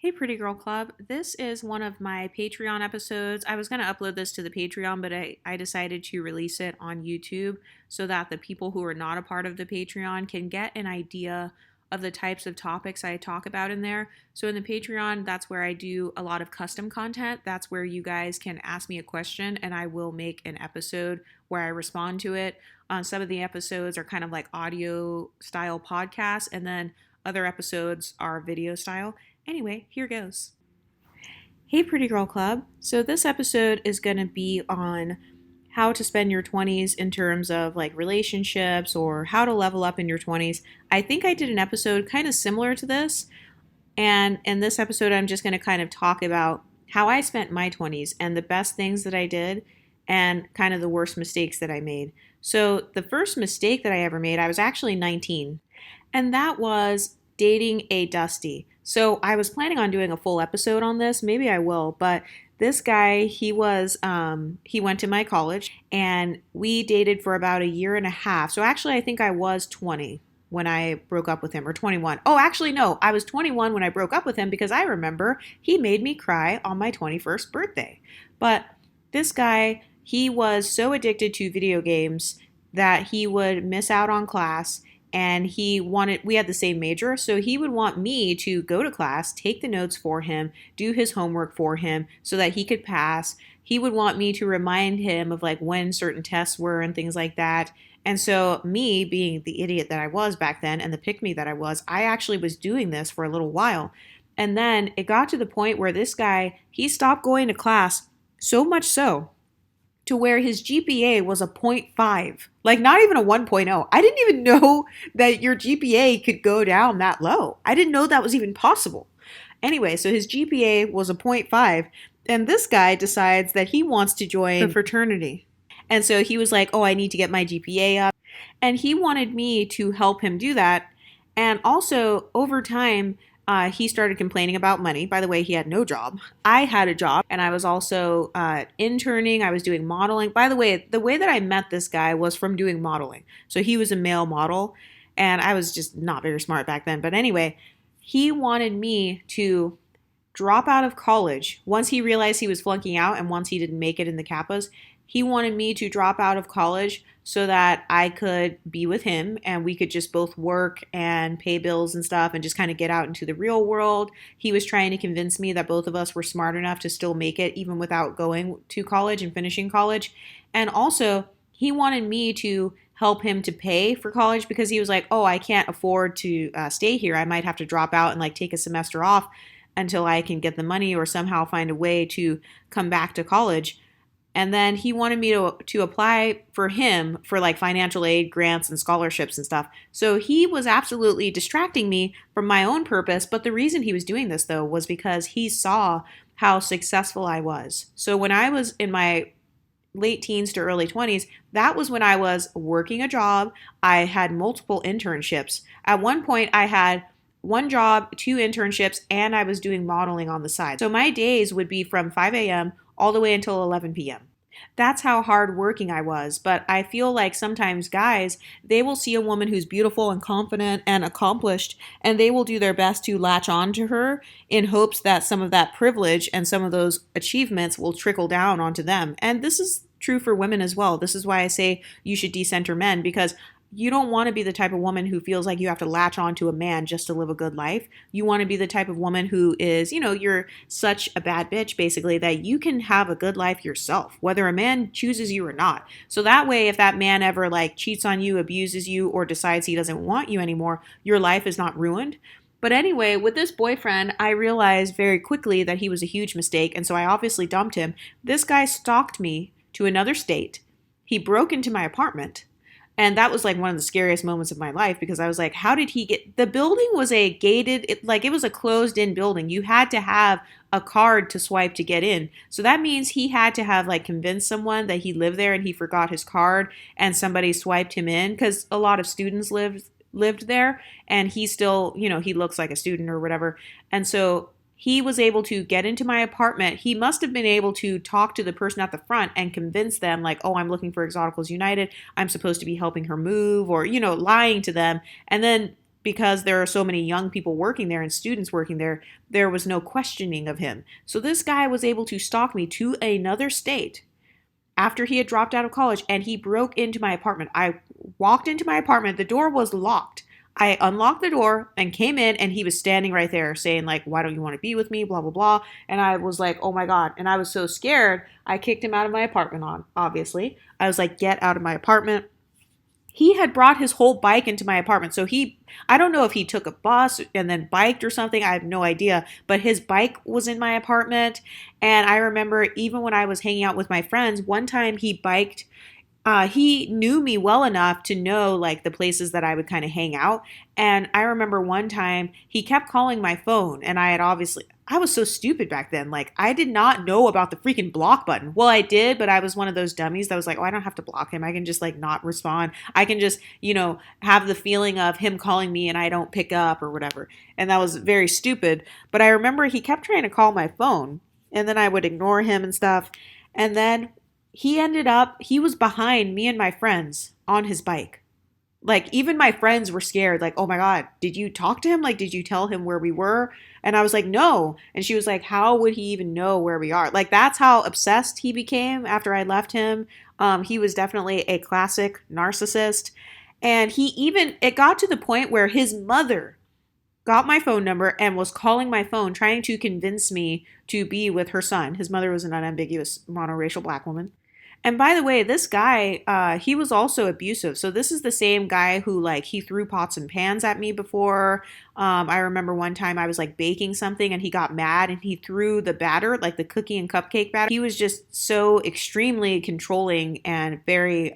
Hey, Pretty Girl Club. This is one of my Patreon episodes. I was going to upload this to the Patreon, but I decided to release it on YouTube so that the people who are not a part of the Patreon can get an idea of the types of topics I talk about in there. So, in the Patreon, that's where I do a lot of custom content. That's where you guys can ask me a question and I will make an episode where I respond to it. Some of the episodes are kind of like audio style podcasts, and then other episodes are video style. Anyway, here goes. Hey, Pretty Girl Club. So, this episode is going to be on how to spend your 20s in terms of like relationships or how to level up in your 20s. I think I did an episode kind of similar to this. And in this episode, I'm just going to kind of talk about how I spent my 20s and the best things that I did and kind of the worst mistakes that I made. So, the first mistake that I ever made, I was actually 19, and that was dating a Dusty. So I was planning on doing a full episode on this. Maybe I will, but this guy, he went to my college and we dated for about a year and a half. So actually, I think I was 20 when I broke up with him, or 21. Oh, actually, no, I was 21 when I broke up with him because I remember he made me cry on my 21st birthday. But this guy, he was so addicted to video games that he would miss out on class, and we had the same major, so he would want me to go to class, take the notes for him, do his homework for him so that he could pass. He would want me to remind him of like when certain tests were and things like that. And so, me being the idiot that I was back then and the pick me that I actually was doing this for a little while. And then it got to the point where this guy, he stopped going to class, so much so to where his GPA was a 0.5, like not even a 1.0. I didn't even know that your GPA could go down that low. I didn't know that was even possible. Anyway, so his GPA was a 0.5, and this guy decides that he wants to join the fraternity. And so he was like, oh, I need to get my GPA up. And he wanted me to help him do that. And also, over time, he started complaining about money. By the way, he had no job. I had a job, and I was also interning. I was doing modeling. By the way that I met this guy was from doing modeling. So he was a male model, and I was just not very smart back then. But anyway, he wanted me to drop out of college. Once he realized he was flunking out and once he didn't make it in the Kappas, he wanted me to drop out of college so that I could be with him and we could just both work and pay bills and stuff and just kind of get out into the real world. He was trying to convince me that both of us were smart enough to still make it even without going to college and finishing college. And also, he wanted me to help him to pay for college because he was like, oh, I can't afford to stay here. I might have to drop out and like take a semester off until I can get the money or somehow find a way to come back to college. And then he wanted me to apply for him for like financial aid, grants, and scholarships and stuff. So he was absolutely distracting me from my own purpose. But the reason he was doing this, though, was because he saw how successful I was. So when I was in my late teens to early 20s, that was when I was working a job. I had multiple internships. At one point, I had one job, two internships, and I was doing modeling on the side. So my days would be from 5 a.m. all the way until 11 p.m. That's how hard working I was. But I feel like sometimes guys, they will see a woman who's beautiful and confident and accomplished, and they will do their best to latch on to her in hopes that some of that privilege and some of those achievements will trickle down onto them. And this is true for women as well. This is why I say you should decenter men, because you don't want to be the type of woman who feels like you have to latch on to a man just to live a good life. You want to be the type of woman who is, you're such a bad bitch, basically, that you can have a good life yourself, whether a man chooses you or not. So that way, if that man ever like cheats on you, abuses you, or decides he doesn't want you anymore, your life is not ruined. But anyway, with this boyfriend, I realized very quickly that he was a huge mistake, and so I obviously dumped him. This guy stalked me to another state. He broke into my apartment. And that was like one of the scariest moments of my life because I was like, how did he get... The building was a gated, it was a closed in building. You had to have a card to swipe to get in. So that means he had to have like convinced someone that he lived there and he forgot his card and somebody swiped him in because a lot of students lived there and he still, he looks like a student or whatever. And so he was able to get into my apartment. He must have been able to talk to the person at the front and convince them like, oh, I'm looking for Exoticals United. I'm supposed to be helping her move or, lying to them. And then because there are so many young people working there and students working there, there was no questioning of him. So this guy was able to stalk me to another state after he had dropped out of college, and he broke into my apartment. I walked into my apartment, the door was locked. I unlocked the door and came in, and he was standing right there saying, like, why don't you want to be with me? Blah, blah, blah. And I was like, oh my God. And I was so scared. I kicked him out of my apartment, obviously. I was like, get out of my apartment. He had brought his whole bike into my apartment. So I don't know if he took a bus and then biked or something. I have no idea. But his bike was in my apartment. And I remember even when I was hanging out with my friends, one time he biked. He knew me well enough to know like the places that I would kind of hang out. And I remember one time he kept calling my phone, and I was so stupid back then. Like, I did not know about the freaking block button. Well, I did, but I was one of those dummies that was like, oh, I don't have to block him. I can just like not respond. I can just, have the feeling of him calling me and I don't pick up or whatever. And that was very stupid. But I remember he kept trying to call my phone, and then I would ignore him and stuff. And then he was behind me and my friends on his bike. Like, even my friends were scared, like, oh my God, did you talk to him? Like, did you tell him where we were? And I was like, no. And she was like, how would he even know where we are? Like, that's how obsessed he became after I left him. He was definitely a classic narcissist. And it got to the point where his mother got my phone number and was calling my phone, trying to convince me to be with her son. His mother was an unambiguous monoracial black woman. And by the way, this guy, he was also abusive. So this is the same guy who, like, he threw pots and pans at me before. I remember one time I was like baking something and he got mad and he threw the batter, like the cookie and cupcake batter. He was just so extremely controlling and very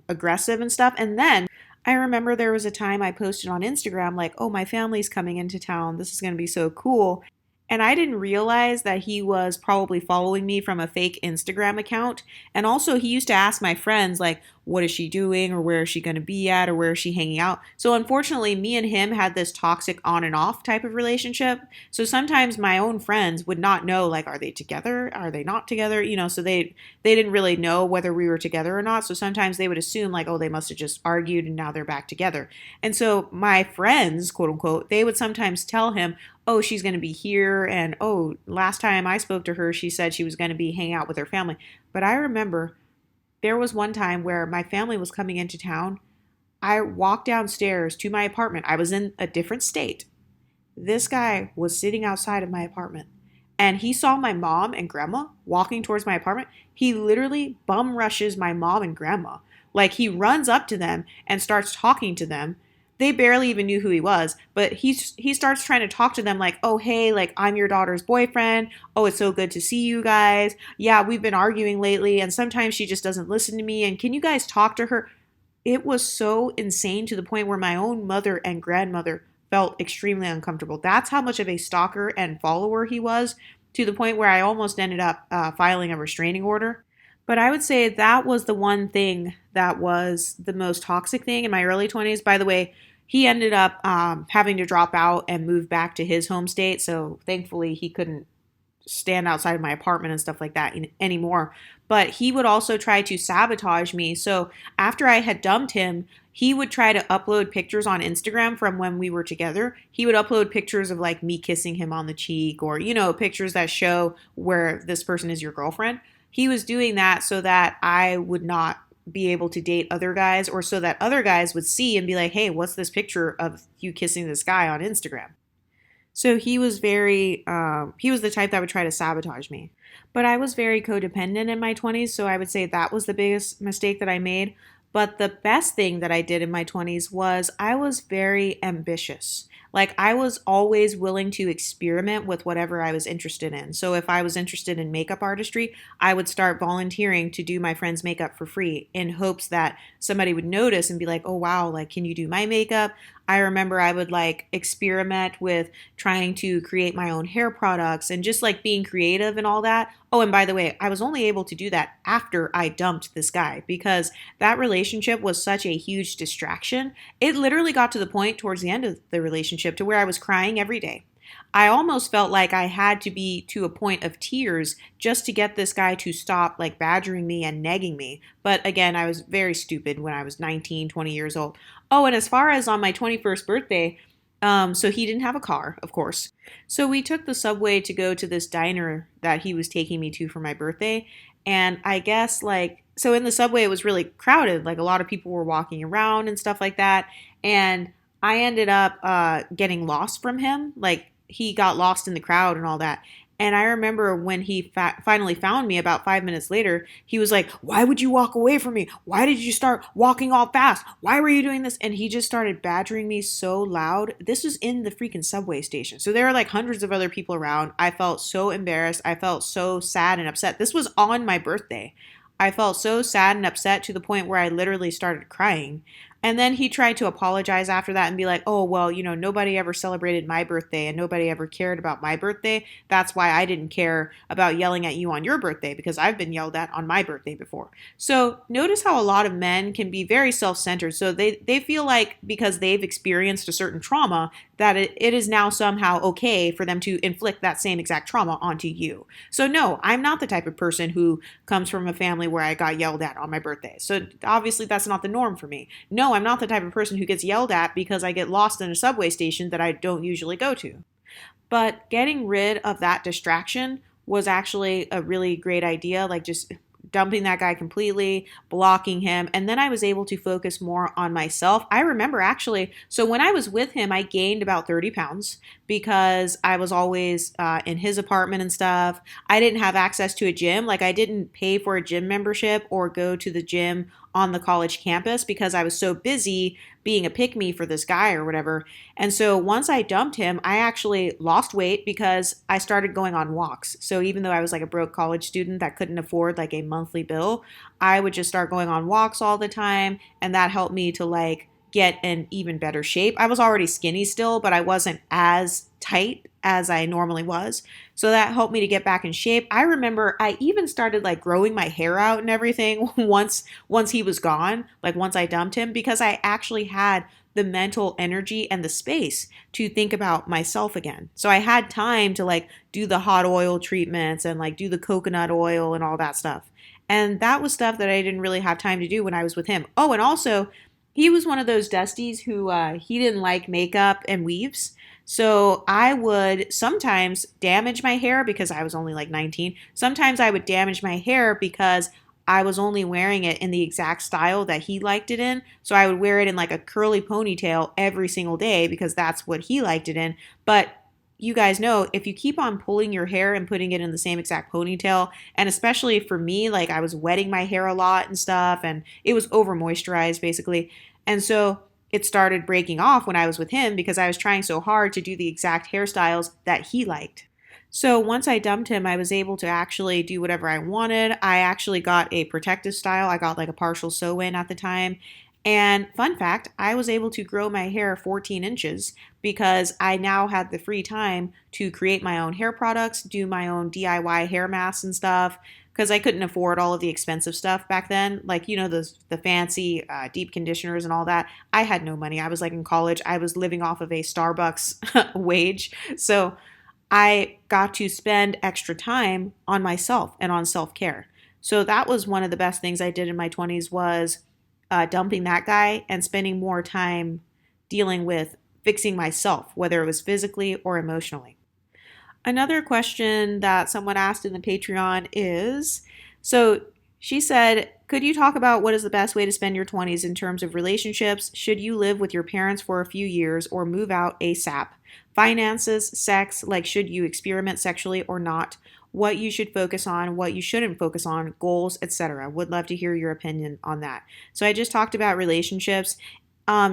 aggressive and stuff. And then I remember there was a time I posted on Instagram, like, oh, my family's coming into town. This is going to be so cool. And I didn't realize that he was probably following me from a fake Instagram account. And also, he used to ask my friends, like, what is she doing, or where is she going to be at, or where is she hanging out? So unfortunately, me and him had this toxic on and off type of relationship. So sometimes my own friends would not know, like, are they together? Are they not together? So they didn't really know whether we were together or not. So sometimes they would assume, like, oh, they must have just argued and now they're back together. And so my friends, quote unquote, they would sometimes tell him, oh, she's going to be here. And oh, last time I spoke to her, she said she was going to be hanging out with her family. But I remember there was one time where my family was coming into town. I walked downstairs to my apartment. I was in a different state. This guy was sitting outside of my apartment, and he saw my mom and grandma walking towards my apartment. He literally bum rushes my mom and grandma. Like, he runs up to them and starts talking to them. They barely even knew who he was, but he starts trying to talk to them like, oh, hey, like, I'm your daughter's boyfriend. Oh, it's so good to see you guys. Yeah, we've been arguing lately, and sometimes she just doesn't listen to me. And can you guys talk to her? It was so insane to the point where my own mother and grandmother felt extremely uncomfortable. That's how much of a stalker and follower he was, to the point where I almost ended up filing a restraining order. But I would say that was the one thing that was the most toxic thing in my early 20s. By the way, he ended up having to drop out and move back to his home state. So thankfully, he couldn't stand outside of my apartment and stuff like that anymore. But he would also try to sabotage me. So after I had dumped him, he would try to upload pictures on Instagram from when we were together. He would upload pictures of like me kissing him on the cheek, or, pictures that show where this person is your girlfriend. He was doing that so that I would not be able to date other guys, or so that other guys would see and be like, hey, what's this picture of you kissing this guy on Instagram? So he was he was the type that would try to sabotage me. But I was very codependent in my 20s, so I would say that was the biggest mistake that I made. But the best thing that I did in my 20s was I was very ambitious. Like, I was always willing to experiment with whatever I was interested in. So if I was interested in makeup artistry, I would start volunteering to do my friend's makeup for free in hopes that somebody would notice and be like, oh, wow, like, can you do my makeup? I remember I would like experiment with trying to create my own hair products and just like being creative and all that. Oh, and by the way, I was only able to do that after I dumped this guy, because that relationship was such a huge distraction. It literally got to the point towards the end of the relationship to where I was crying every day. I almost felt like I had to be to a point of tears just to get this guy to stop like badgering me and negging me. But again, I was very stupid when I was 19, 20 years old. Oh, and as far as on my 21st birthday, So he didn't have a car, of course. So we took the subway to go to this diner that he was taking me to for my birthday. And I guess, like, so in the subway, it was really crowded. Like, a lot of people were walking around and stuff like that. And I ended up getting lost from him. Like, he got lost in the crowd and all that. And I remember when he finally found me about 5 minutes later, he was like, "Why would you walk away from me? Why did you start walking all fast? Why were you doing this?" And he just started badgering me so loud. This was in the freaking subway station. So there were like hundreds of other people around. I felt so embarrassed. I felt so sad and upset. This was on my birthday. I felt so sad and upset to the point where I literally started crying. And then he tried to apologize after that and be like, "Oh, well, nobody ever celebrated my birthday and nobody ever cared about my birthday. That's why I didn't care about yelling at you on your birthday because I've been yelled at on my birthday before." So notice how a lot of men can be very self-centered. So they feel like because they've experienced a certain trauma, that it is now somehow okay for them to inflict that same exact trauma onto you. So no, I'm not the type of person who comes from a family where I got yelled at on my birthday. So obviously that's not the norm for me. No, I'm not the type of person who gets yelled at because I get lost in a subway station that I don't usually go to. But getting rid of that distraction was actually a really great idea. Like, just dumping that guy completely, blocking him. And then I was able to focus more on myself. I remember actually, so when I was with him, I gained about 30 pounds because I was always in his apartment and stuff. I didn't have access to a gym. Like, I didn't pay for a gym membership or go to the gym on the college campus because I was so busy being a pick me for this guy or whatever. And so once I dumped him, I actually lost weight because I started going on walks. So even though I was like a broke college student that couldn't afford like a monthly bill, I would just start going on walks all the time. And that helped me to like get in even better shape. I was already skinny still, but I wasn't as tight as I normally was. So that helped me to get back in shape. I remember I even started like growing my hair out and everything once he was gone, like once I dumped him because I actually had the mental energy and the space to think about myself again. So I had time to like do the hot oil treatments and like do the coconut oil and all that stuff. And that was stuff that I didn't really have time to do when I was with him. Oh, and also he was one of those dusties who he didn't like makeup and weaves. So I would sometimes damage my hair because I was only like 19. Sometimes I would damage my hair because I was only wearing it in the exact style that he liked it in. So I would wear it in like a curly ponytail every single day because that's what he liked it in. But you guys know if you keep on pulling your hair and putting it in the same exact ponytail, and especially for me, like I was wetting my hair a lot and stuff, and it was over moisturized basically. And so it started breaking off when I was with him because I was trying so hard to do the exact hairstyles that he liked. So once I dumped him, I was able to actually do whatever I wanted. I actually got a protective style. I got like a partial sew in at the time. And fun fact, I was able to grow my hair 14 inches because I now had the free time to create my own hair products, do my own DIY hair masks and stuff, because I couldn't afford all of the expensive stuff back then, like the fancy deep conditioners and all that. I had no money. I was like in college. I was living off of a Starbucks wage, so I got to spend extra time on myself and on self care. So that was one of the best things I did in my 20s was dumping that guy and spending more time dealing with fixing myself, whether it was physically or emotionally. Another question that someone asked in the Patreon is so she said, could you talk about what is the best way to spend your 20s in terms of relationships? Should you live with your parents for a few years or move out ASAP? Finances, sex, like should you experiment sexually or not? What you should focus on, what you shouldn't focus on, goals, etc. Would love to hear your opinion on that. So I just talked about relationships.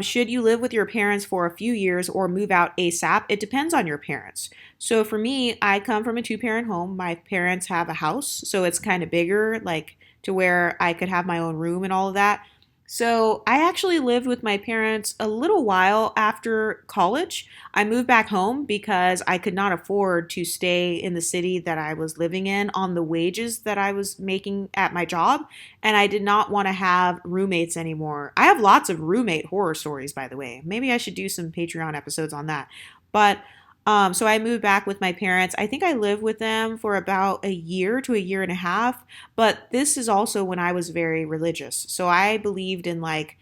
Should you live with your parents for a few years or move out ASAP? It depends on your parents. So for me, I come from a two-parent home. My parents have a house, so it's kind of bigger, like to where I could have my own room and all of that. So I actually lived with my parents a little while after college. I moved back home because I could not afford to stay in the city that I was living in on the wages that I was making at my job. And I did not want to have roommates anymore. I have lots of roommate horror stories, by the way. Maybe I should do some Patreon episodes on that. But so I moved back with my parents. I think I lived with them for about a year to a year and a half. But this is also when I was very religious. So I believed in like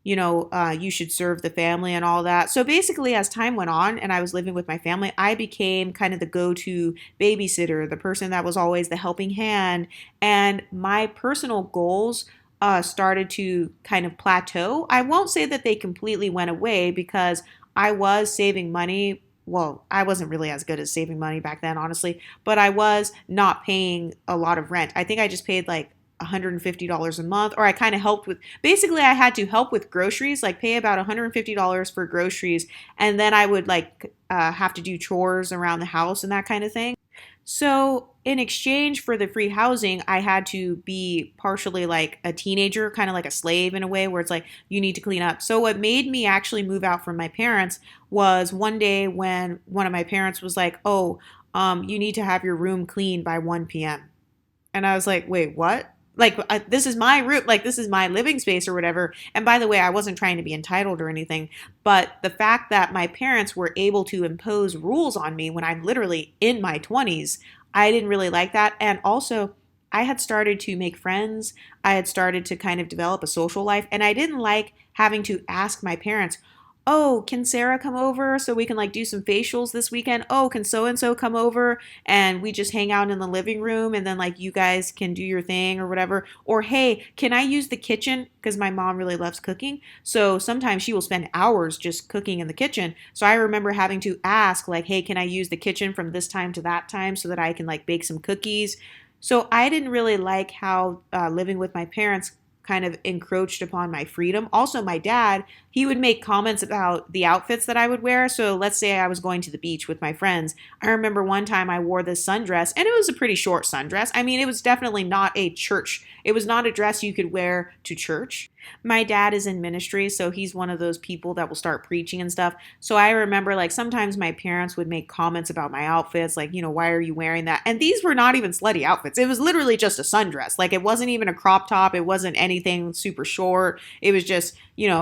you should serve the family and all that. So basically, as time went on and I was living with my family, I became kind of the go to babysitter, the person that was always the helping hand. And my personal goals started to kind of plateau. I won't say that they completely went away because I was saving money. Well, I wasn't really as good as saving money back then, honestly, but I was not paying a lot of rent. I think I just paid like $150 a month, or I kind of helped with, basically I had to help with groceries, like pay about $150 for groceries, and then I would like have to do chores around the house and that kind of thing. So, in exchange for the free housing, I had to be partially like a teenager, kind of like a slave in a way, where it's like, you need to clean up. So, what made me actually move out from my parents was one day when one of my parents was like, oh, you need to have your room cleaned by 1 p.m. And I was like, wait, what? Like, this is my room, like, this is my living space or whatever. And by the way, I wasn't trying to be entitled or anything. But the fact that my parents were able to impose rules on me when I'm literally in my 20s, I didn't really like that. And also, I had started to make friends. I had started to kind of develop a social life. And I didn't like having to ask my parents, oh, can Sarah come over so we can like do some facials this weekend? Oh, can so and so come over and we just hang out in the living room and then like you guys can do your thing or whatever? Or hey, can I use the kitchen? Because my mom really loves cooking. So sometimes she will spend hours just cooking in the kitchen. So I remember having to ask, like, hey, can I use the kitchen from this time to that time so that I can like bake some cookies? So I didn't really like how living with my parents kind of encroached upon my freedom. Also, my dad, he would make comments about the outfits that I would wear. So let's say I was going to the beach with my friends. I remember one time I wore this sundress, and it was a pretty short sundress. I mean, it was definitely not a church. It was not a dress you could wear to church. My dad is in ministry, so he's one of those people that will start preaching and stuff. So I remember like sometimes my parents would make comments about my outfits, like, why are you wearing that? And these were not even slutty outfits. It was literally just a sundress. Like it wasn't even a crop top. It wasn't anything super short. It was just,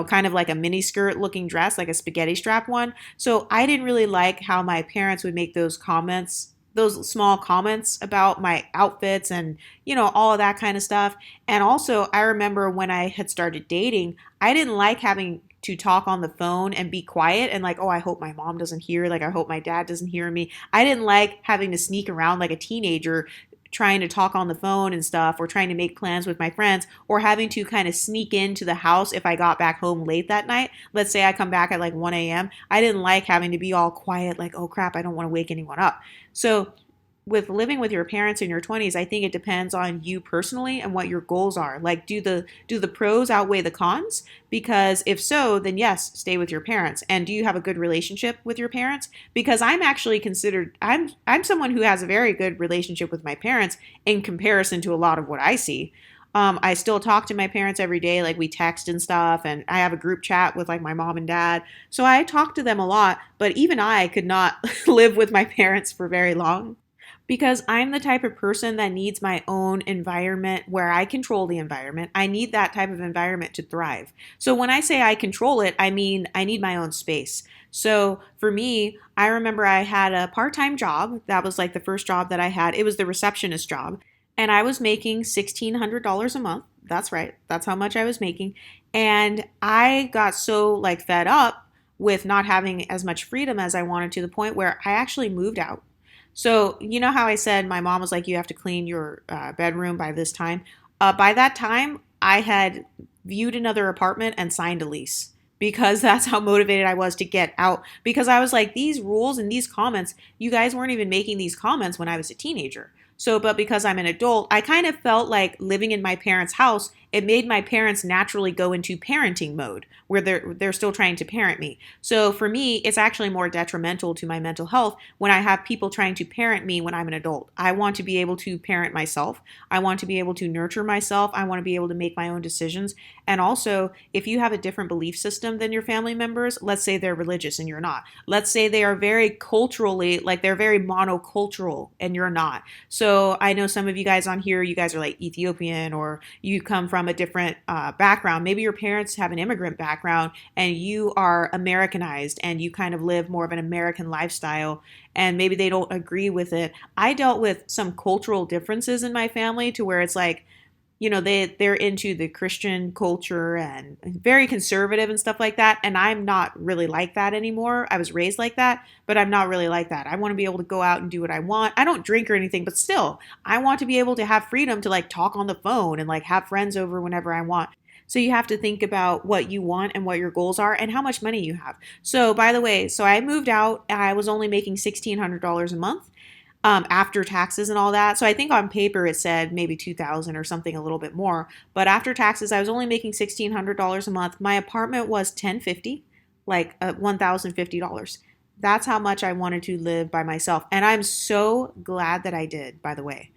kind of like a mini skirt looking dress, like a spaghetti strap one. So I didn't really like how my parents would make those comments, those small comments about my outfits and, all of that kind of stuff. And also, I remember when I had started dating, I didn't like having to talk on the phone and be quiet and like, oh, I hope my mom doesn't hear, like I hope my dad doesn't hear me. I didn't like having to sneak around like a teenager trying to talk on the phone and stuff, or trying to make plans with my friends, or having to kind of sneak into the house if I got back home late that night. Let's say I come back at like 1 a.m. I didn't like having to be all quiet, like, oh crap, I don't want to wake anyone up. So with living with your parents in your 20s, I think it depends on you personally and what your goals are. Like, do the pros outweigh the cons? Because if so, then yes, stay with your parents. And do you have a good relationship with your parents? Because I'm actually considered, I'm someone who has a very good relationship with my parents in comparison to a lot of what I see. I still talk to my parents every day, like we text and stuff, and I have a group chat with like my mom and dad. So I talk to them a lot, but even I could not live with my parents for very long because I'm the type of person that needs my own environment where I control the environment. I need that type of environment to thrive. So when I say I control it, I mean I need my own space. So for me, I remember I had a part time job. That was like the first job that I had. It was the receptionist job. And I was making $1,600 a month. That's right. That's how much I was making. And I got so like fed up with not having as much freedom as I wanted to the point where I actually moved out. So, you know how I said my mom was like, you have to clean your bedroom by this time? By that time, I had viewed another apartment and signed a lease because that's how motivated I was to get out. Because I was like, these rules and these comments, you guys weren't even making these comments when I was a teenager. So, but because I'm an adult, I kind of felt like living in my parents' house, it made my parents naturally go into parenting mode where they're still trying to parent me. So for me, it's actually more detrimental to my mental health when I have people trying to parent me when I'm an adult. I want to be able to parent myself. I want to be able to nurture myself. I want to be able to make my own decisions. And also, if you have a different belief system than your family members, let's say they're religious and you're not. Let's say they are very culturally, like they're very monocultural and you're not. So I know some of you guys on here, you guys are like Ethiopian or you come from a different background. Maybe your parents have an immigrant background and you are Americanized and you kind of live more of an American lifestyle and maybe they don't agree with it. I dealt with some cultural differences in my family to where it's like, they're into the Christian culture and very conservative and stuff like that. And I'm not really like that anymore. I was raised like that, but I'm not really like that. I want to be able to go out and do what I want. I don't drink or anything, but still, I want to be able to have freedom to like talk on the phone and like have friends over whenever I want. So you have to think about what you want and what your goals are and how much money you have. So by the way, so I moved out. I was only making $1,600 a month after taxes and all that. So I think on paper it said maybe 2,000 or something a little bit more. But after taxes, I was only making $1,600 a month. My apartment was 1050, like $1,050. That's how much I wanted to live by myself, and I'm so glad that I did. By the way,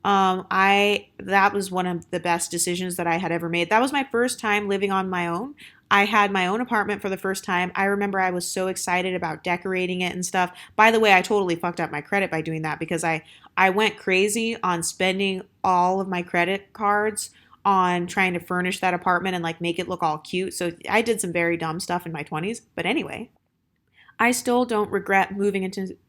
I that was one of the best decisions that I had ever made. That was my first time living on my own. I had my own apartment for the first time. I remember I was so excited about decorating it and stuff. By the way, I totally fucked up my credit by doing that because I went crazy on spending all of my credit cards on trying to furnish that apartment and like make it look all cute. So I did some very dumb stuff in my 20s. But anyway, I still don't regret moving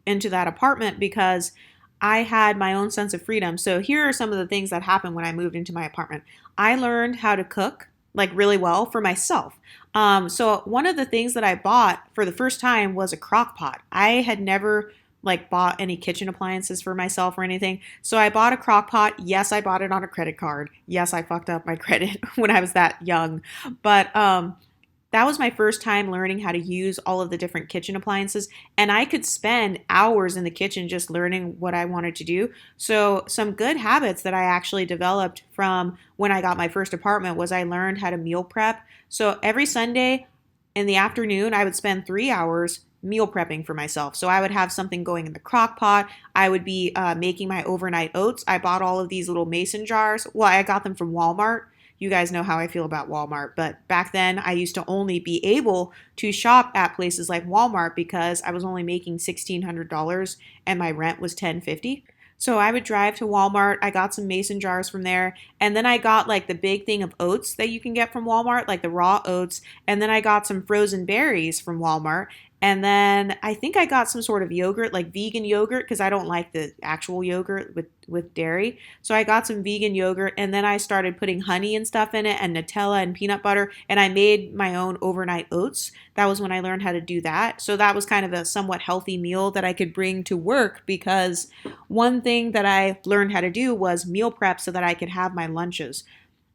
into that apartment because I had my own sense of freedom. So here are some of the things that happened when I moved into my apartment. I learned how to cook like really well for myself. So one of the things that I bought for the first time was a crock pot. I had never like bought any kitchen appliances for myself or anything. So I bought a crock pot. Yes, I bought it on a credit card. Yes, I fucked up my credit when I was that young. But that was my first time learning how to use all of the different kitchen appliances, and I could spend hours in the kitchen just learning what I wanted to do. So some good habits that I actually developed from when I got my first apartment was I learned how to meal prep. So every Sunday in the afternoon, I would spend 3 hours meal prepping for myself. So I would have something going in the crock pot. I would be making my overnight oats. I bought all of these little mason jars. Well, I got them from Walmart. You guys know how I feel about Walmart, but back then I used to only be able to shop at places like Walmart because I was only making $1,600 and my rent was $1,050. So I would drive to Walmart. I got some mason jars from there. And then I got like the big thing of oats that you can get from Walmart, like the raw oats. And then I got some frozen berries from Walmart. And then I think I got some sort of yogurt, like vegan yogurt, because I don't like the actual yogurt with dairy. So I got some vegan yogurt, and then I started putting honey and stuff in it, and Nutella and peanut butter, and I made my own overnight oats. That was when I learned how to do that. So that was kind of a somewhat healthy meal that I could bring to work because one thing that I learned how to do was meal prep so that I could have my lunches.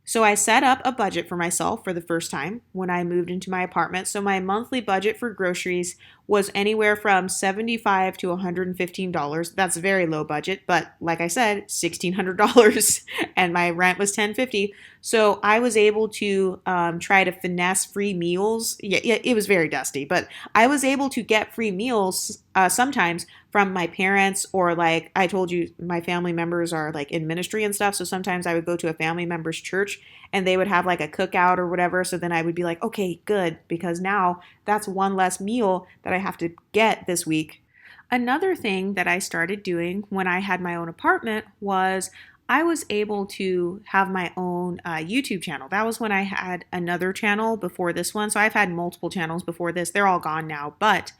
So I set up a budget for myself for the first time when I moved into my apartment. So my monthly budget for groceries was anywhere from $75 to $115. That's a very low budget, but like I said, $1,600 and my rent was $1,050. So I was able to try to finesse free meals. Yeah, it was very dusty, but I was able to get free meals sometimes from my parents, or like I told you, my family members are like in ministry and stuff. So sometimes I would go to a family member's church and they would have like a cookout or whatever. So then I would be like, okay, good, because now that's one less meal that I have to get this week. Another thing that I started doing when I had my own apartment was I was able to have my own YouTube channel. That was when I had another channel before this one. So I've had multiple channels before this. They're all gone now, but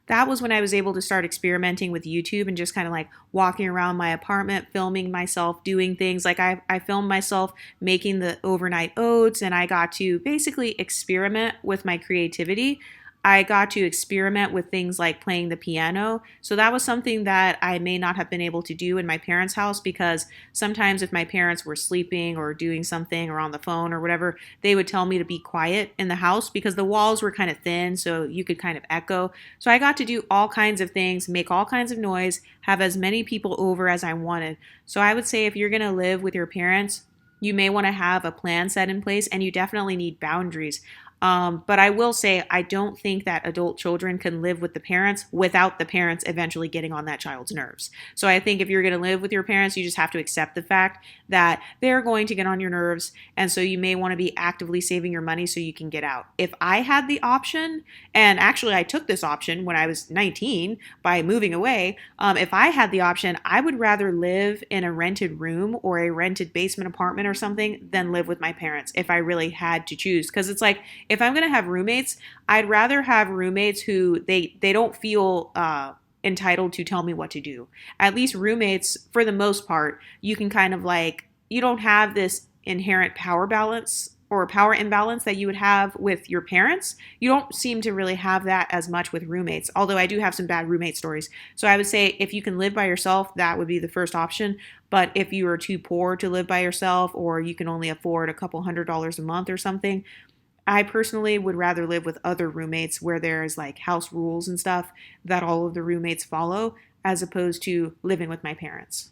that was when I was able to start experimenting with YouTube and just kind of like walking around my apartment, filming myself doing things. Like I filmed myself making the overnight oats, and I got to basically experiment with my creativity. I got to experiment with things like playing the piano. So that was something that I may not have been able to do in my parents' house because sometimes if my parents were sleeping or doing something or on the phone or whatever, they would tell me to be quiet in the house because the walls were kind of thin, so you could kind of echo. So I got to do all kinds of things, make all kinds of noise, have as many people over as I wanted. So I would say if you're going to live with your parents, you may want to have a plan set in place, and you definitely need boundaries. But I will say, I don't think that adult children can live with the parents without the parents eventually getting on that child's nerves. So I think if you're going to live with your parents, you just have to accept the fact that they're going to get on your nerves. And so you may want to be actively saving your money so you can get out. If I had the option, and actually I took this option when I was 19 by moving away, if I had the option, I would rather live in a rented room or a rented basement apartment or something than live with my parents if I really had to choose. Because it's like, if I'm going to have roommates, I'd rather have roommates who they don't feel entitled to tell me what to do. At least roommates, for the most part, you can kind of like, you don't have this inherent power balance or power imbalance that you would have with your parents. You don't seem to really have that as much with roommates, although I do have some bad roommate stories. So I would say if you can live by yourself, that would be the first option. But if you are too poor to live by yourself, or you can only afford a couple $100s a month or something, I personally would rather live with other roommates where there's like house rules and stuff that all of the roommates follow, as opposed to living with my parents.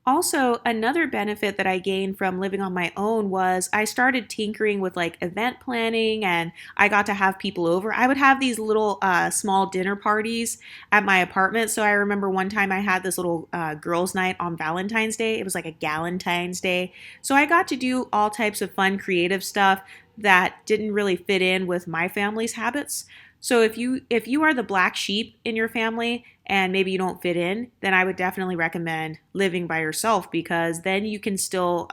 Also, another benefit that I gained from living on my own was I started tinkering with like event planning, and I got to have people over. I would have these little small dinner parties at my apartment. So I remember one time I had this little girls' night on Valentine's Day. It was like a Galentine's Day. So I got to do all types of fun, creative stuff that didn't really fit in with my family's habits. So if you are the black sheep in your family and maybe you don't fit in, then I would definitely recommend living by yourself, because then you can still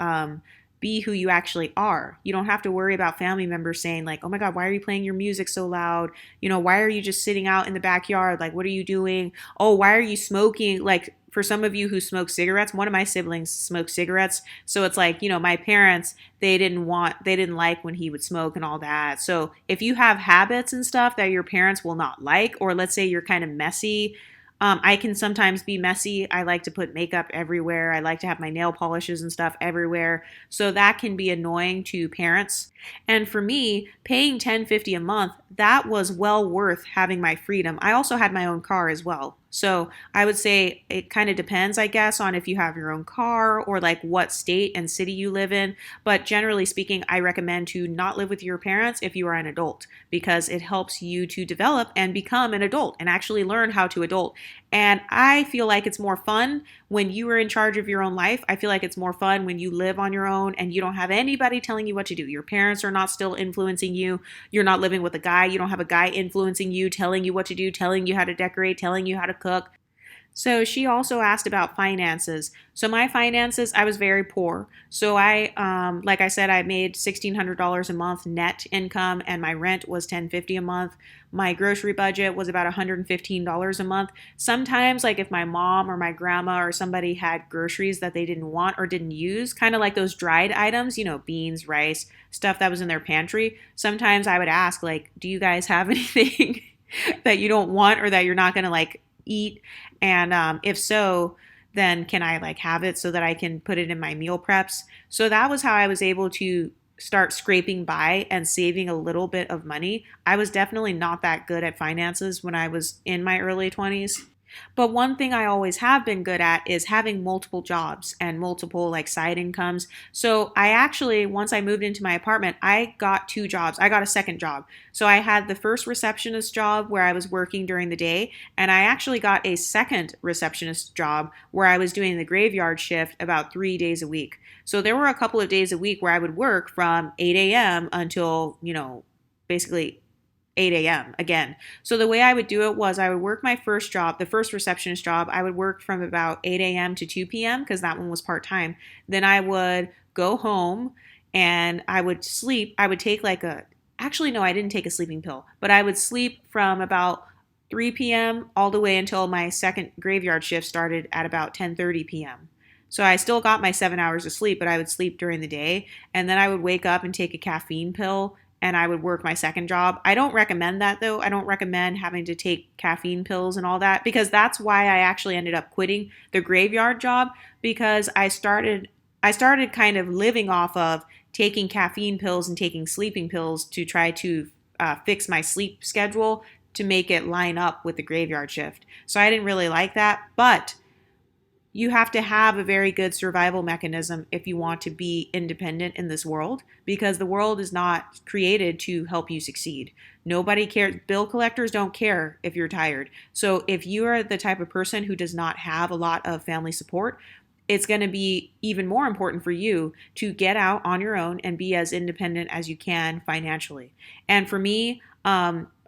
be who you actually are. You don't have to worry about family members saying like, "Oh my God, why are you playing your music so loud? You know, why are you just sitting out in the backyard? Like, what are you doing? Oh, why are you smoking?" Like, for some of you who smoke cigarettes, one of my siblings smoked cigarettes. So it's like, my parents, they didn't like when he would smoke and all that. So if you have habits and stuff that your parents will not like, or let's say you're kind of messy, I can sometimes be messy. I like to put makeup everywhere. I like to have my nail polishes and stuff everywhere. So that can be annoying to parents. And for me, paying $10.50 a month, that was well worth having my freedom. I also had my own car as well. So I would say it kind of depends, I guess, on if you have your own car or like what state and city you live in. But generally speaking, I recommend to not live with your parents if you are an adult, because it helps you to develop and become an adult and actually learn how to adult. And I feel like it's more fun when you are in charge of your own life. I feel like it's more fun when you live on your own and you don't have anybody telling you what to do. Your parents are not still influencing you. You're not living with a guy. You don't have a guy influencing you, telling you what to do, telling you how to decorate, telling you how to cook. So she also asked about finances. So my finances, I was very poor. So like I said, I made $1,600 a month net income, and my rent was $10.50 a month. My grocery budget was about $115 a month. Sometimes, like if my mom or my grandma or somebody had groceries that they didn't want or didn't use, kind of like those dried items, beans, rice, stuff that was in their pantry. Sometimes I would ask, like, do you guys have anything that you don't want or that you're not gonna like eat? And if so, then can I like have it so that I can put it in my meal preps? So that was how I was able to start scraping by and saving a little bit of money. I was definitely not that good at finances when I was in my early 20s. But one thing I always have been good at is having multiple jobs and multiple like side incomes. So I actually, once I moved into my apartment, I got two jobs. I got a second job. So I had the first receptionist job where I was working during the day, and I actually got a second receptionist job where I was doing the graveyard shift about 3 days a week. So there were a couple of days a week where I would work from 8 a.m. until, basically 8 a.m. again. So the way I would do it was I would work my first job, the first receptionist job, I would work from about 8 a.m. to 2 p.m. because that one was part-time. Then I would go home and I would sleep. I would take actually, no, I didn't take a sleeping pill, but I would sleep from about 3 p.m. all the way until my second graveyard shift started at about 10:30 p.m. So I still got my 7 hours of sleep, but I would sleep during the day. And then I would wake up and take a caffeine pill, and I would work my second job. I don't recommend that though. I don't recommend having to take caffeine pills and all that, because that's why I actually ended up quitting the graveyard job, because I started kind of living off of taking caffeine pills and taking sleeping pills to try to fix my sleep schedule to make it line up with the graveyard shift. So I didn't really like that, but you have to have a very good survival mechanism if you want to be independent in this world, because the world is not created to help you succeed. Nobody cares. Bill collectors don't care if you're tired. So if you are the type of person who does not have a lot of family support, it's going to be even more important for you to get out on your own and be as independent as you can financially. And for me,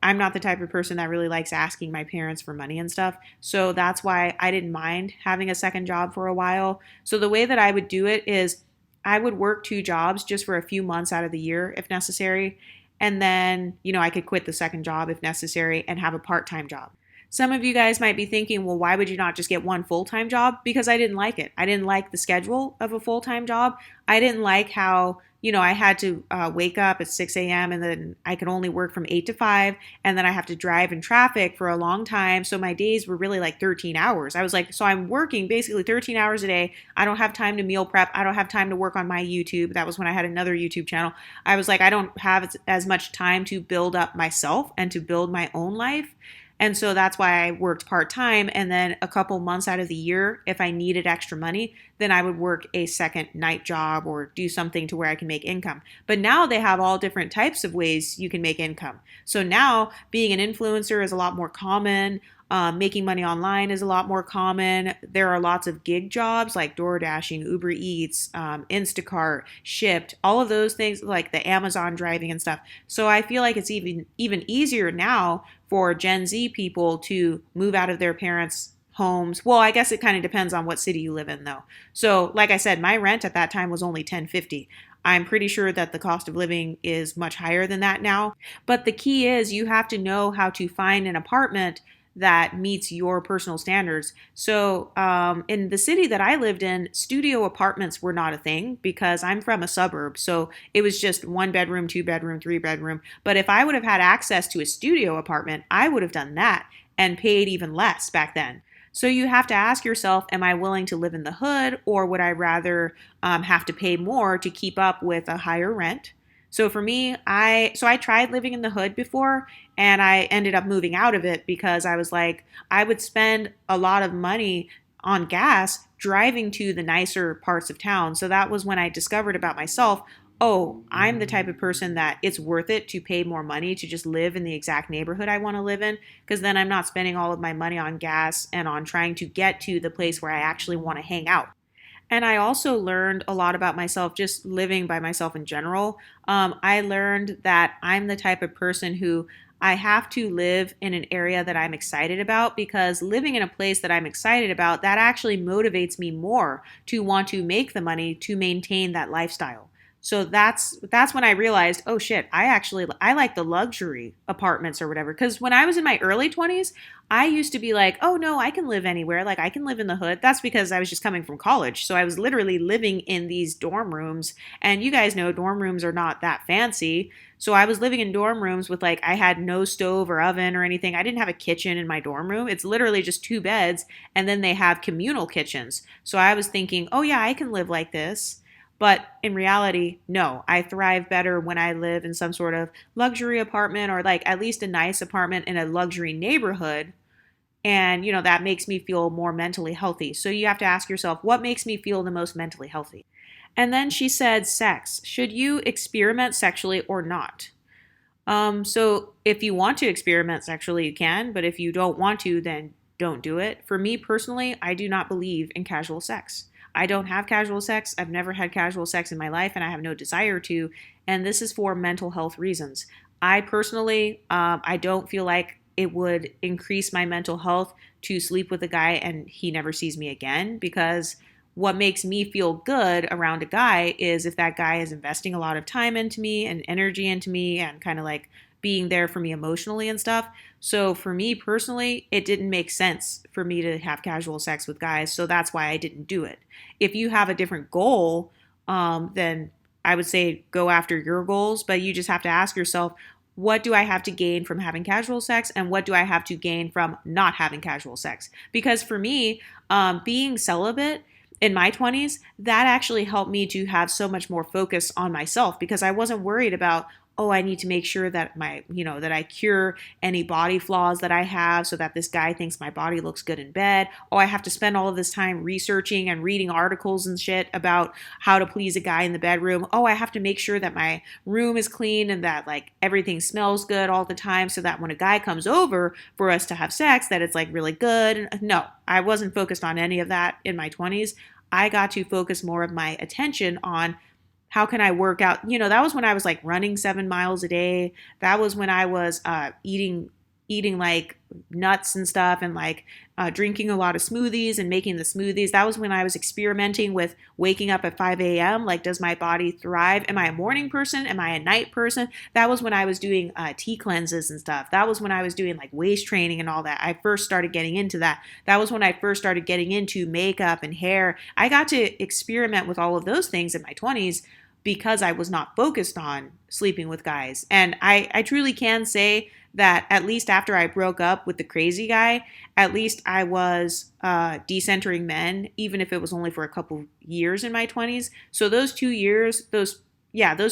I'm not the type of person that really likes asking my parents for money and stuff. So that's why I didn't mind having a second job for a while. So the way that I would do it is I would work two jobs just for a few months out of the year if necessary. And then, I could quit the second job if necessary and have a part-time job. Some of you guys might be thinking, well, why would you not just get one full time job? Because I didn't like it. I didn't like the schedule of a full time job. I didn't like how, I had to wake up at 6 a.m. and then I could only work from 8 to 5. And then I have to drive in traffic for a long time. So my days were really like 13 hours. I was like, so I'm working basically 13 hours a day. I don't have time to meal prep. I don't have time to work on my YouTube. That was when I had another YouTube channel. I was like, I don't have as much time to build up myself and to build my own life. And so that's why I worked part time. And then a couple months out of the year, if I needed extra money, then I would work a second night job or do something to where I can make income. But now they have all different types of ways you can make income. So now being an influencer is a lot more common. Making money online is a lot more common. There are lots of gig jobs like door dashing, Uber Eats, Instacart, Shipped, all of those things like the Amazon driving and stuff. So I feel like it's even easier now for Gen Z people to move out of their parents' homes. Well, I guess it kind of depends on what city you live in though. So, like I said, my rent at that time was only $10.50. I'm pretty sure that the cost of living is much higher than that now. But the key is you have to know how to find an apartment that meets your personal standards. So, in the city that I lived in, studio apartments were not a thing because I'm from a suburb. So it was just one bedroom, two bedroom, three bedroom. But if I would have had access to a studio apartment, I would have done that and paid even less back then. So you have to ask yourself, am I willing to live in the hood, or would I rather have to pay more to keep up with a higher rent? So for me, I tried living in the hood before and I ended up moving out of it because I was like I would spend a lot of money on gas driving to the nicer parts of town. So that was when I discovered about myself, oh, I'm the type of person that it's worth it to pay more money to just live in the exact neighborhood I want to live in because then I'm not spending all of my money on gas and on trying to get to the place where I actually want to hang out. And I also learned a lot about myself just living by myself in general. I learned that I'm the type of person who I have to live in an area that I'm excited about because living in a place that I'm excited about, that actually motivates me more to want to make the money to maintain that lifestyle. So that's when I realized, oh shit, I like the luxury apartments or whatever. Because when I was in my early 20s, I used to be like, oh no, I can live anywhere. Like I can live in the hood. That's because I was just coming from college. So I was literally living in these dorm rooms. And you guys know dorm rooms are not that fancy. So I was living in dorm rooms with like, I had no stove or oven or anything. I didn't have a kitchen in my dorm room. It's literally just two beds. And then they have communal kitchens. So I was thinking, oh yeah, I can live like this. But in reality, no, I thrive better when I live in some sort of luxury apartment or like at least a nice apartment in a luxury neighborhood. And, that makes me feel more mentally healthy. So you have to ask yourself, what makes me feel the most mentally healthy? And then she said, sex. Should you experiment sexually or not? So if you want to experiment sexually, you can. But if you don't want to, then don't do it. For me personally, I do not believe in casual sex. I don't have casual sex. I've never had casual sex in my life, and I have no desire to. And this is for mental health reasons. I personally, I don't feel like it would increase my mental health to sleep with a guy and he never sees me again because what makes me feel good around a guy is if that guy is investing a lot of time into me and energy into me and kind of like being there for me emotionally and stuff. So for me personally, it didn't make sense for me to have casual sex with guys. So that's why I didn't do it. If you have a different goal, then I would say go after your goals, but you just have to ask yourself, what do I have to gain from having casual sex and what do I have to gain from not having casual sex? Because for me, being celibate in my 20s, that actually helped me to have so much more focus on myself because I wasn't worried about, oh, I need to make sure that that I cure any body flaws that I have so that this guy thinks my body looks good in bed. Oh, I have to spend all of this time researching and reading articles and shit about how to please a guy in the bedroom. Oh, I have to make sure that my room is clean and that like everything smells good all the time so that when a guy comes over for us to have sex, that it's like really good. No, I wasn't focused on any of that in my 20s. I got to focus more of my attention on how can I work out? That was when I was like running 7 miles a day. That was when I was eating eating like nuts and stuff, and like drinking a lot of smoothies and making the smoothies. That was when I was experimenting with waking up at 5 a.m. Like, does my body thrive? Am I a morning person? Am I a night person? That was when I was doing tea cleanses and stuff. That was when I was doing like waist training and all that. I first started getting into that. That was when I first started getting into makeup and hair. I got to experiment with all of those things in my 20s because I was not focused on sleeping with guys. And I truly can say that at least after I broke up with the crazy guy, at least I was decentering men, even if it was only for a couple years in my 20s. So those 2 years, those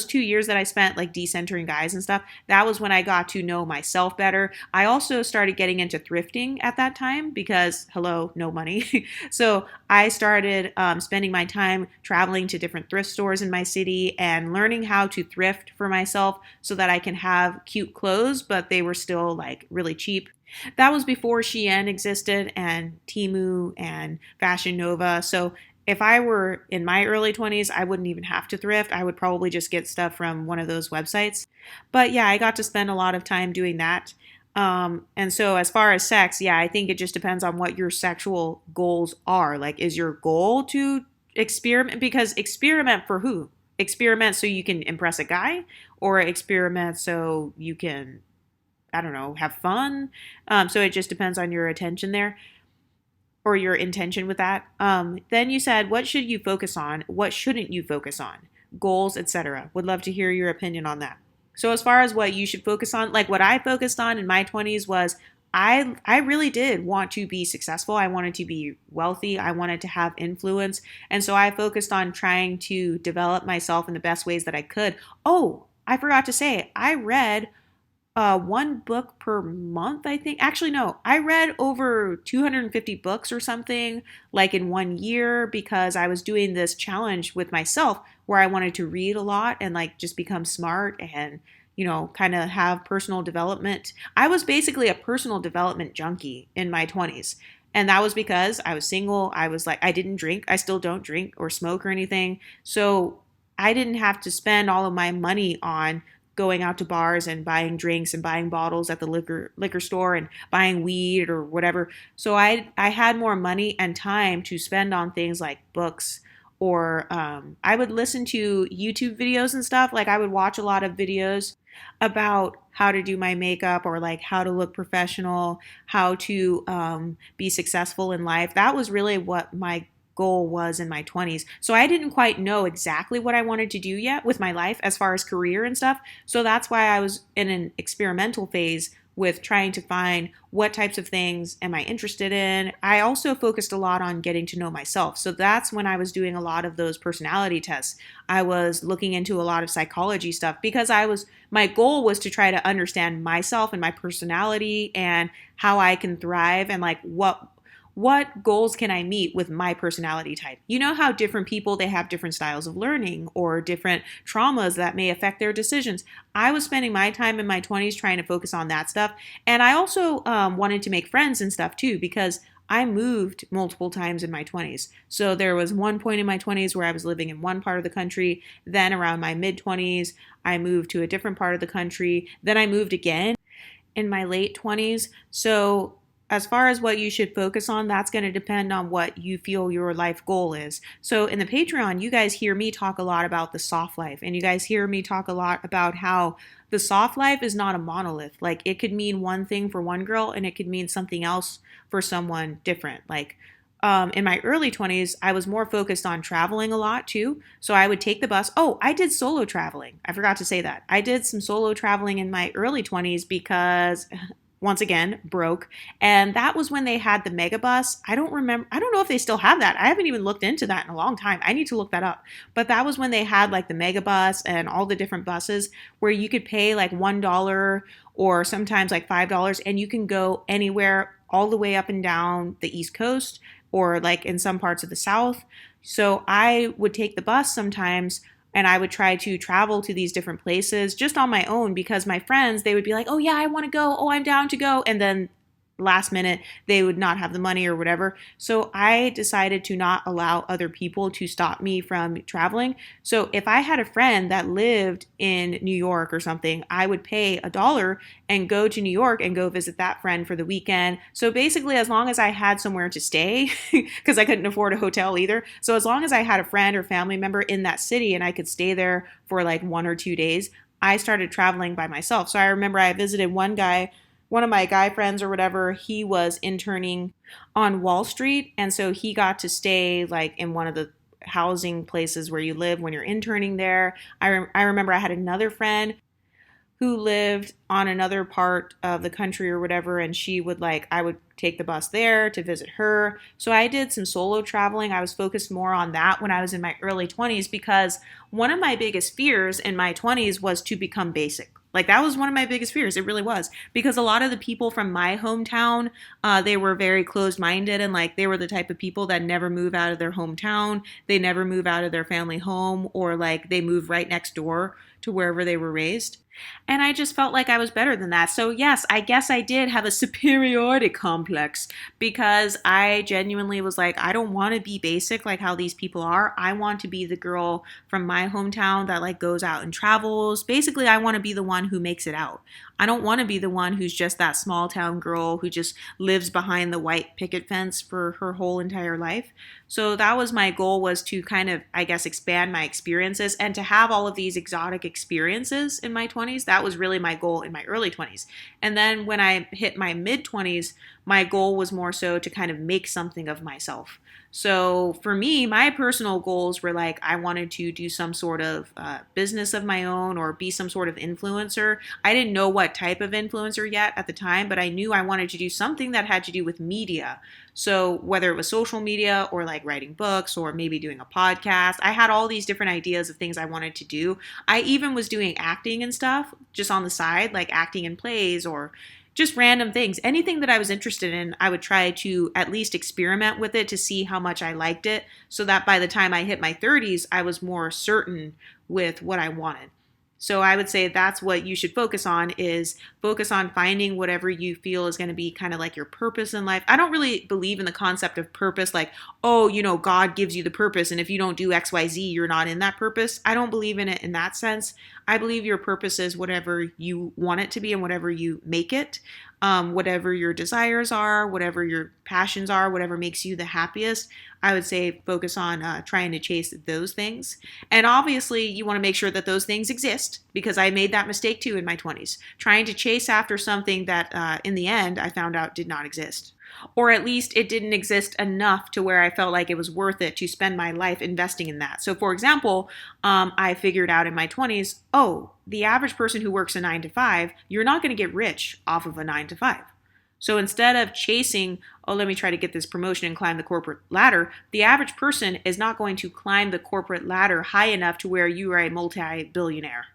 2 years that I spent like decentering guys and stuff, that was when I got to know myself better. I also started getting into thrifting at that time because, hello, no money. So I started spending my time traveling to different thrift stores in my city and learning how to thrift for myself so that I can have cute clothes, but they were still like really cheap. That was before Shein existed and Temu and Fashion Nova. So if I were in my early 20s, I wouldn't even have to thrift. I would probably just get stuff from one of those websites. But yeah, I got to spend a lot of time doing that. And so, as far as sex, yeah, I think it just depends on what your sexual goals are. Like, is your goal to experiment? Because experiment for who? Experiment so you can impress a guy, or experiment so you can, I don't know, have fun? So it just depends on your attention there, or your intention with that. Then you said, what should you focus on? What shouldn't you focus on? Goals, etc. Would love to hear your opinion on that. So as far as what you should focus on, like what I focused on in my 20s was I really did want to be successful. I wanted to be wealthy. I wanted to have influence. And so I focused on trying to develop myself in the best ways that I could. Oh, I forgot to say, I read one book per month, I think. Actually, no, I read over 250 books or something like in 1 year because I was doing this challenge with myself where I wanted to read a lot and like just become smart and, kind of have personal development. I was basically a personal development junkie in my 20s. And that was because I was single. I was like, I didn't drink. I still don't drink or smoke or anything. So I didn't have to spend all of my money on going out to bars and buying drinks and buying bottles at the liquor store and buying weed or whatever. So I had more money and time to spend on things like books, or I would listen to YouTube videos and stuff. Like, I would watch a lot of videos about how to do my makeup, or like how to look professional, how to be successful in life. That was really what my goal was in my 20s. So I didn't quite know exactly what I wanted to do yet with my life as far as career and stuff. So that's why I was in an experimental phase with trying to find what types of things am I interested in. I also focused a lot on getting to know myself. So that's when I was doing a lot of those personality tests. I was looking into a lot of psychology stuff because my goal was to try to understand myself and my personality and how I can thrive, and like what goals can I meet with my personality type? You know how different people, they have different styles of learning or different traumas that may affect their decisions. I was spending my time in my 20s trying to focus on that stuff. And I also wanted to make friends and stuff too, because I moved multiple times in my 20s. So there was one point in my 20s where I was living in one part of the country. Then around my mid 20s, I moved to a different part of the country. Then I moved again in my late 20s. So as far as what you should focus on, that's going to depend on what you feel your life goal is. So in the Patreon, you guys hear me talk a lot about the soft life, and you guys hear me talk a lot about how the soft life is not a monolith. Like, it could mean one thing for one girl and it could mean something else for someone different. Like, in my early 20s, I was more focused on traveling a lot too. So I would take the bus. Oh, I did solo traveling. I forgot to say that. I did some solo traveling in my early 20s because once again, broke. And that was when they had the megabus. I don't know if they still have that. I haven't even looked into that in a long time. I need to look that up. But that was when they had like the megabus and all the different buses where you could pay like $1 or sometimes like $5, and you can go anywhere all the way up and down the East Coast, or like in some parts of the South. So I would take the bus sometimes, and I would try to travel to these different places just on my own, because my friends, they would be like, oh yeah, I want to go. Oh, I'm down to go. And then last minute they would not have the money or whatever. So I decided to not allow other people to stop me from traveling. So if I had a friend that lived in New York or something, I would pay $1 and go to New York and go visit that friend for the weekend. So basically, as long as I had somewhere to stay, because I couldn't afford a hotel either. So as long as I had a friend or family member in that city and I could stay there for like 1 or 2 days, I started traveling by myself. So I remember I visited one guy, one of my guy friends or whatever. He was interning on Wall Street. And so he got to stay like in one of the housing places where you live when you're interning there. I remember I had another friend who lived on another part of the country or whatever, and she would like, I would take the bus there to visit her. So I did some solo traveling. I was focused more on that when I was in my early 20s, because one of my biggest fears in my 20s was to become basic. Like that was one of my biggest fears. It really was, because a lot of the people from my hometown, they were very closed-minded, and like they were the type of people that never move out of their hometown. They never move out of their family home, or like they move right next door to wherever they were raised. And I just felt like I was better than that. So, yes, I guess I did have a superiority complex, because I genuinely was like, I don't want to be basic like how these people are. I want to be the girl from my hometown that like goes out and travels. Basically, I want to be the one who makes it out. I don't want to be the one who's just that small town girl who just lives behind the white picket fence for her whole entire life. So that was my goal, was to kind of, I guess, expand my experiences and to have all of these exotic experiences in my 20s. That was really my goal in my early 20s. And then when I hit my mid 20s, my goal was more so to kind of make something of myself. So for me, my personal goals were like, I wanted to do some sort of business of my own or be some sort of influencer. I didn't know what type of influencer yet at the time, but I knew I wanted to do something that had to do with media. So whether it was social media or like writing books or maybe doing a podcast, I had all these different ideas of things I wanted to do. I even was doing acting and stuff just on the side, like acting in plays or just random things. Anything that I was interested in, I would try to at least experiment with it to see how much I liked it, so that by the time I hit my 30s, I was more certain with what I wanted. So I would say that's what you should focus on, is focus on finding whatever you feel is going to be kind of like your purpose in life. I don't really believe in the concept of purpose, like, oh, God gives you the purpose, and if you don't do XYZ, you're not in that purpose. I don't believe in it in that sense. I believe your purpose is whatever you want it to be and whatever you make it. Whatever your desires are, whatever your passions are, whatever makes you the happiest, I would say focus on trying to chase those things. And obviously, you want to make sure that those things exist, because I made that mistake too in my 20s, trying to chase after something that in the end I found out did not exist. Or at least it didn't exist enough to where I felt like it was worth it to spend my life investing in that. So, for example, I figured out in my 20s, oh, the average person who works a 9 to 5, you're not going to get rich off of a 9 to 5. So instead of chasing, oh, let me try to get this promotion and climb the corporate ladder, the average person is not going to climb the corporate ladder high enough to where you are a multi-billionaire.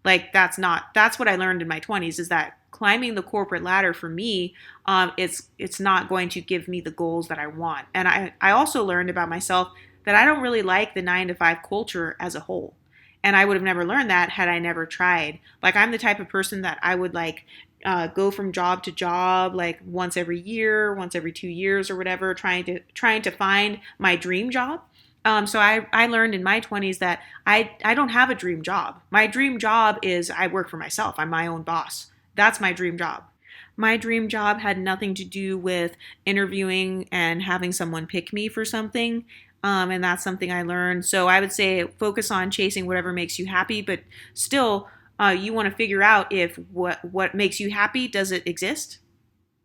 Like that's what I learned in my 20s, is that climbing the corporate ladder for me, it's not going to give me the goals that I want. And I also learned about myself that I don't really like the 9 to 5 culture as a whole. And I would have never learned that had I never tried. Like I'm the type of person that I would like go from job to job, like once every year, once every 2 years or whatever, trying to find my dream job. So I learned in my 20s that I don't have a dream job. My dream job is I work for myself. I'm my own boss. That's my dream job. My dream job had nothing to do with interviewing and having someone pick me for something. And that's something I learned. So I would say focus on chasing whatever makes you happy, but still, you want to figure out if what makes you happy, does it exist?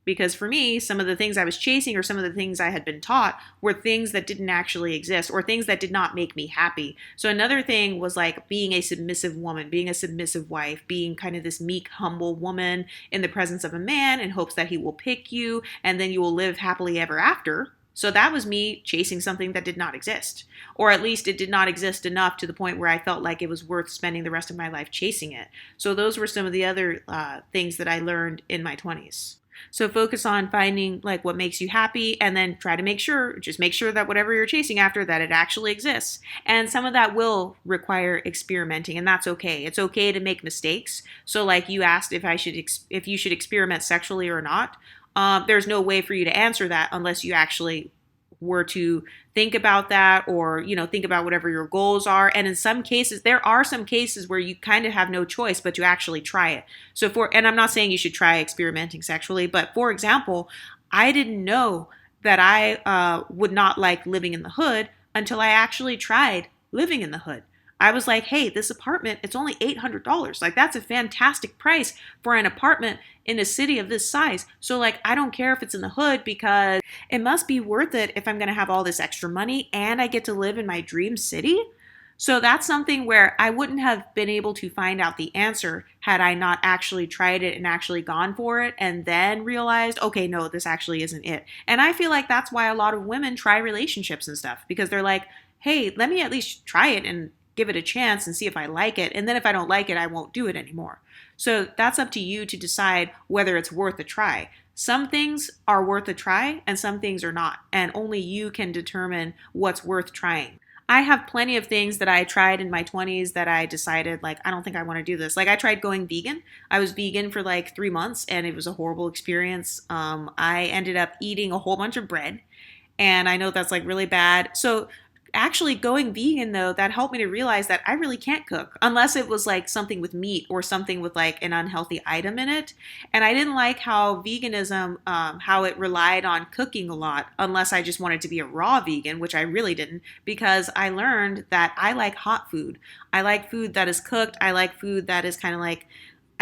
Because for me, some of the things I was chasing or some of the things I had been taught were things that didn't actually exist or things that did not make me happy. So another thing was like being a submissive woman, being a submissive wife, being kind of this meek, humble woman in the presence of a man in hopes that he will pick you and then you will live happily ever after. So that was me chasing something that did not exist. Or at least it did not exist enough to the point where I felt like it was worth spending the rest of my life chasing it. So those were some of the other things that I learned in my 20s. So focus on finding like what makes you happy, and then try to make sure that whatever you're chasing after, that it actually exists. And some of that will require experimenting, and that's okay. It's okay to make mistakes. So like you asked if you should experiment sexually or not. there's no way for you to answer that unless you actually were to think about that, or think about whatever your goals are. And in some cases, there are some cases where you kind of have no choice but to actually try it. And I'm not saying you should try experimenting sexually, but for example, I didn't know that I would not like living in the hood until I actually tried living in the hood. I was like, hey, this apartment, it's only $800. Like, that's a fantastic price for an apartment in a city of this size. So, like, I don't care if it's in the hood, because it must be worth it if I'm going to have all this extra money and I get to live in my dream city. So that's something where I wouldn't have been able to find out the answer had I not actually tried it and actually gone for it and then realized, okay, no, this actually isn't it. And I feel like that's why a lot of women try relationships and stuff, because they're like, hey, let me at least try it and give it a chance and see if I like it. And then if I don't like it, I won't do it anymore. So that's up to you to decide whether it's worth a try. Some things are worth a try and some things are not. And only you can determine what's worth trying. I have plenty of things that I tried in my 20s that I decided, like, I don't think I want to do this. Like, I tried going vegan. I was vegan for like 3 months and it was a horrible experience. I ended up eating a whole bunch of bread, and I know that's like really bad. So actually going vegan, though, that helped me to realize that I really can't cook unless it was like something with meat or something with like an unhealthy item in it. And I didn't like how veganism, how it relied on cooking a lot, unless I just wanted to be a raw vegan, which I really didn't, because I learned that I like hot food. I like food that is cooked. I like food that is kind of like,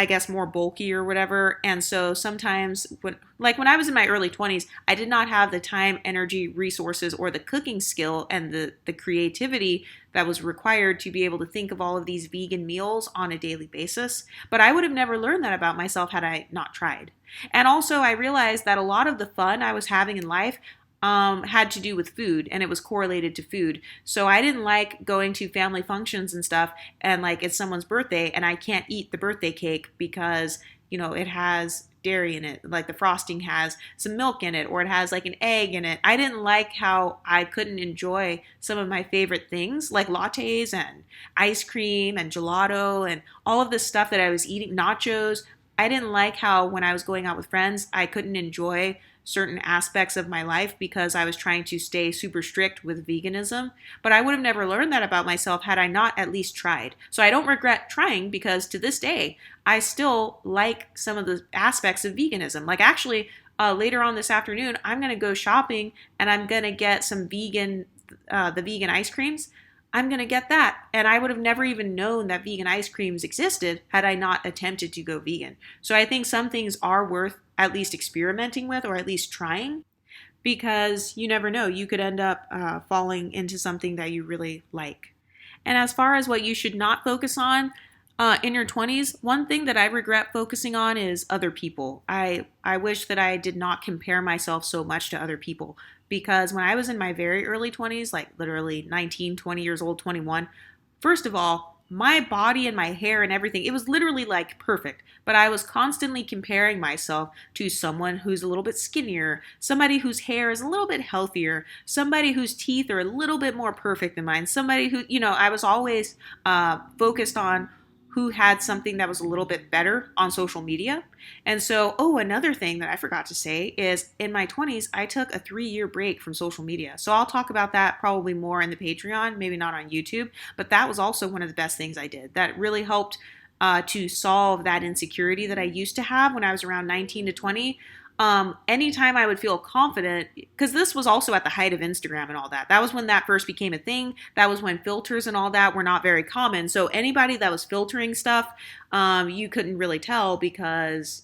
I guess, more bulky or whatever. And so sometimes when I was in my early 20s, I did not have the time, energy, resources, or the cooking skill and the creativity that was required to be able to think of all of these vegan meals on a daily basis. But I would have never learned that about myself had I not tried. And also I realized that a lot of the fun I was having in life had to do with food, and it was correlated to food. So I didn't like going to family functions and stuff, and like it's someone's birthday and I can't eat the birthday cake because it has dairy in it, like the frosting has some milk in it, or it has like an egg in it. I didn't like how I couldn't enjoy some of my favorite things like lattes and ice cream and gelato and all of this stuff that I was eating, nachos. I didn't like how when I was going out with friends, I couldn't enjoy certain aspects of my life because I was trying to stay super strict with veganism. But I would have never learned that about myself had I not at least tried. So I don't regret trying, because to this day, I still like some of the aspects of veganism. Like, actually, later on this afternoon, I'm going to go shopping and I'm going to get some the vegan ice creams. I'm going to get that. And I would have never even known that vegan ice creams existed had I not attempted to go vegan. So I think some things are worth at least experimenting with, or at least trying, because you never know. You could end up falling into something that you really like. And as far as what you should not focus on in your 20s, one thing that I regret focusing on is other people. I wish that I did not compare myself so much to other people, because when I was in my very early 20s, like literally 19, 20 years old, 21, first of all, my body and my hair and everything, it was literally like perfect. But I was constantly comparing myself to someone who's a little bit skinnier, somebody whose hair is a little bit healthier, somebody whose teeth are a little bit more perfect than mine, somebody who, I was always focused on who had something that was a little bit better on social media. And so, another thing that I forgot to say is in my 20s, I took a 3-year break from social media. So I'll talk about that probably more in the Patreon, maybe not on YouTube, but that was also one of the best things I did. That really helped to solve that insecurity that I used to have when I was around 19 to 20. Anytime I would feel confident, because this was also at the height of Instagram and all that. That was when that first became a thing. That was when filters and all that were not very common. So anybody that was filtering stuff, you couldn't really tell because,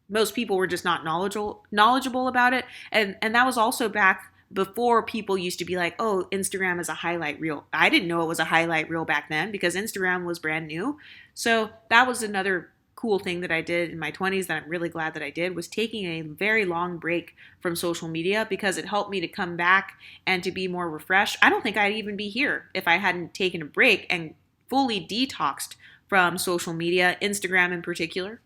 most people were just not knowledgeable about it. And that was also back before people used to be like, oh, Instagram is a highlight reel. I didn't know it was a highlight reel back then because Instagram was brand new. So that was another cool thing that I did in my 20s that I'm really glad that I did, was taking a very long break from social media, because it helped me to come back and to be more refreshed. I don't think I'd even be here if I hadn't taken a break and fully detoxed from social media, Instagram in particular.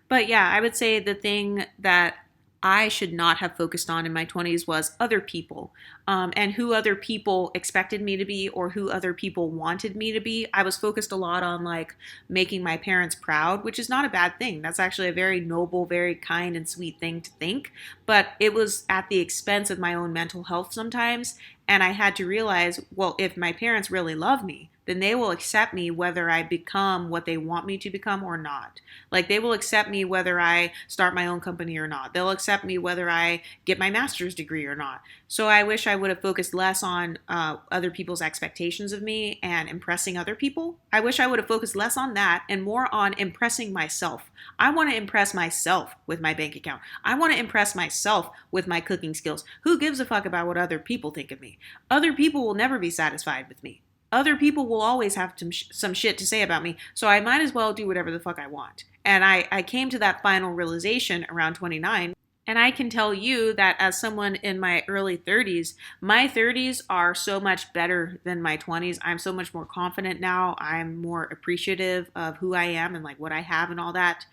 But yeah, I would say the thing that I should not have focused on in my 20s was other people, and who other people expected me to be or who other people wanted me to be. I was focused a lot on like making my parents proud, which is not a bad thing. That's actually a very noble, very kind and sweet thing to think. But it was at the expense of my own mental health sometimes. And I had to realize, well, if my parents really love me, then they will accept me whether I become what they want me to become or not. Like they will accept me whether I start my own company or not. They'll accept me whether I get my master's degree or not. So I wish I would have focused less on other people's expectations of me and impressing other people. I wish I would have focused less on that and more on impressing myself. I want to impress myself with my bank account. I want to impress myself with my cooking skills. Who gives a fuck about what other people think of me? Other people will never be satisfied with me. Other people will always have some shit to say about me, so I might as well do whatever the fuck I want. And I came to that final realization around 29. And I can tell you that as someone in my early 30s, my 30s are so much better than my 20s. I'm so much more confident now. I'm more appreciative of who I am and like what I have and all that.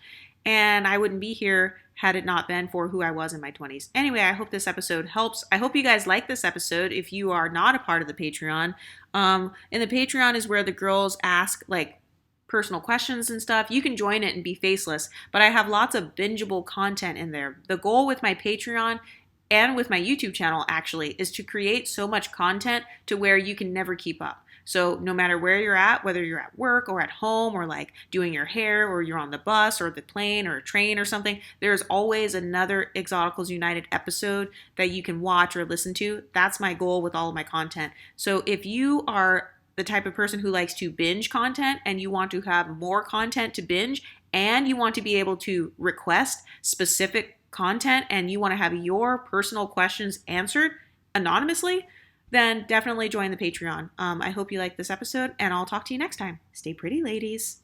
And I wouldn't be here had it not been for who I was in my 20s. Anyway, I hope this episode helps. I hope you guys like this episode if you are not a part of the Patreon. And the Patreon is where the girls ask like personal questions and stuff. You can join it and be faceless, but I have lots of bingeable content in there. The goal with my Patreon and with my YouTube channel actually is to create so much content to where you can never keep up. So no matter where you're at, whether you're at work or at home or like doing your hair or you're on the bus or the plane or a train or something, there's always another Exoticals United episode that you can watch or listen to. That's my goal with all of my content. So if you are the type of person who likes to binge content and you want to have more content to binge and you want to be able to request specific content and you want to have your personal questions answered anonymously, then definitely join the Patreon. I hope you like this episode and I'll talk to you next time. Stay pretty, ladies.